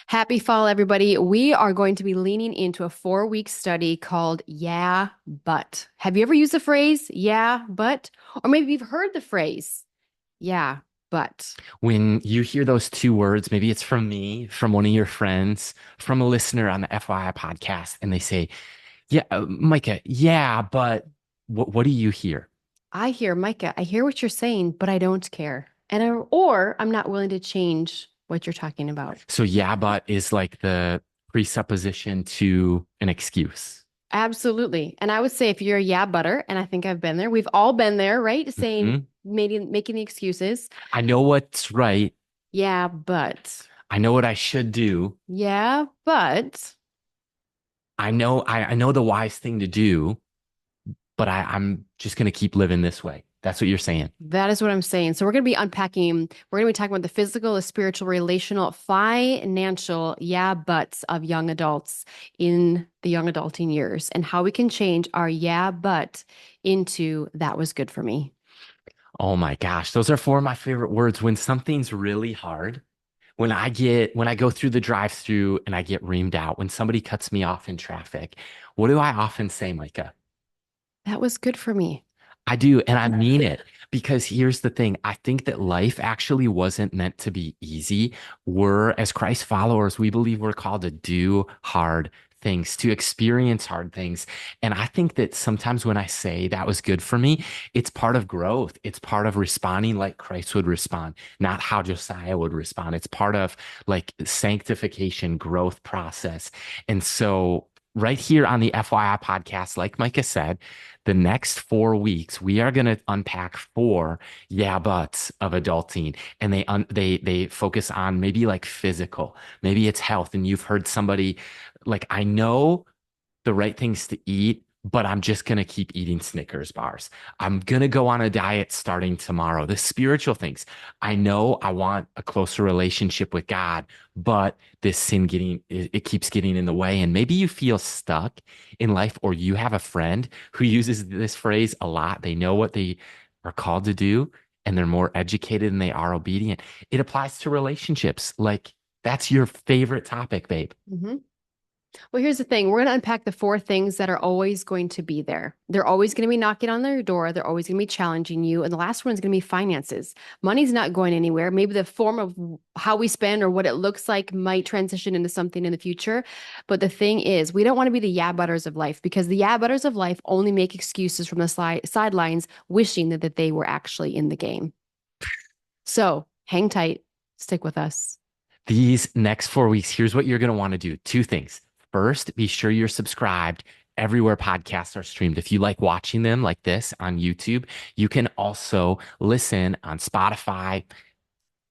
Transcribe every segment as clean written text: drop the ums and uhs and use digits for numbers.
Happy fall, everybody. We are going to be leaning into a 4-week study called Yeah, But. Have you ever used the phrase yeah, but? Or maybe you've heard the phrase yeah, but. When you hear those two words, maybe it's from me, from one of your friends, from a listener on the FYI podcast, and they say, "Yeah, Micah, yeah, but what do you hear?" I hear, Micah, I hear what you're saying, but I don't care. Or I'm not willing to change what you're talking about. So, yeah, but is like the presupposition to an excuse. Absolutely. And I would say if you're a yeah butter, and I think I've been there, we've all been there, right? Saying, Mhm. making the excuses. I know what's right. Yeah, but. I know what I should do. Yeah, but. I know the wise thing to do, but I'm just gonna keep living this way. That's what you're saying. That is what I'm saying. So we're going to be unpacking, we're going to be talking about the physical, the spiritual, relational, financial, yeah, buts of young adults in the young adulting years and how we can change our yeah, but into that was good for me. Oh my gosh, those are four of my favorite words. When something's really hard, when I go through the drive-through and I get reamed out, when somebody cuts me off in traffic, what do I often say, Micah? That was good for me. I do, and I mean it because here's the thing. I think that life actually wasn't meant to be easy. As Christ followers, we believe we're called to do hard things, to experience hard things. And I think that sometimes when I say that was good for me, it's part of growth. It's part of responding like Christ would respond, not how Josiah would respond. It's part of like sanctification, growth process. And so right here on the FYI podcast, like Micah said, the next 4 weeks, we are going to unpack four yeah buts of adulting, and they focus on maybe like physical, maybe it's health, and you've heard somebody like I know the right things to eat, but I'm just going to keep eating Snickers bars. I'm going to go on a diet starting tomorrow. The spiritual things. I know I want a closer relationship with God, but this sin it keeps getting in the way. And maybe you feel stuck in life, or you have a friend who uses this phrase a lot. They know what they are called to do, and they're more educated and they are obedient. It applies to relationships. Like that's your favorite topic, babe. Mhm. Well, here's the thing. We're going to unpack the four things that are always going to be there. They're always going to be knocking on their door. They're always going to be challenging you. And the last one is going to be finances. Money's not going anywhere. Maybe the form of how we spend or what it looks like might transition into something in the future. But the thing is, we don't want to be the yeah butters of life because the yeah butters of life only make excuses from the sidelines, wishing that they were actually in the game. So hang tight, stick with us. These next 4 weeks, here's what you're going to want to do. Two things. First, be sure you're subscribed everywhere podcasts are streamed. If you like watching them like this on YouTube, you can also listen on Spotify,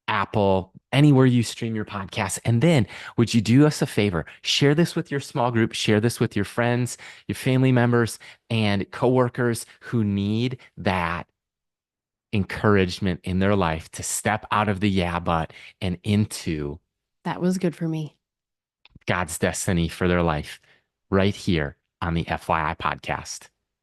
Apple, anywhere you stream your podcasts. And then, would you do us a favor? Share this with your small group, share this with your friends, your family members, and coworkers who need that encouragement in their life to step out of the yeah, but and into That was good for me. God's destiny for their life right here on the FYI podcast.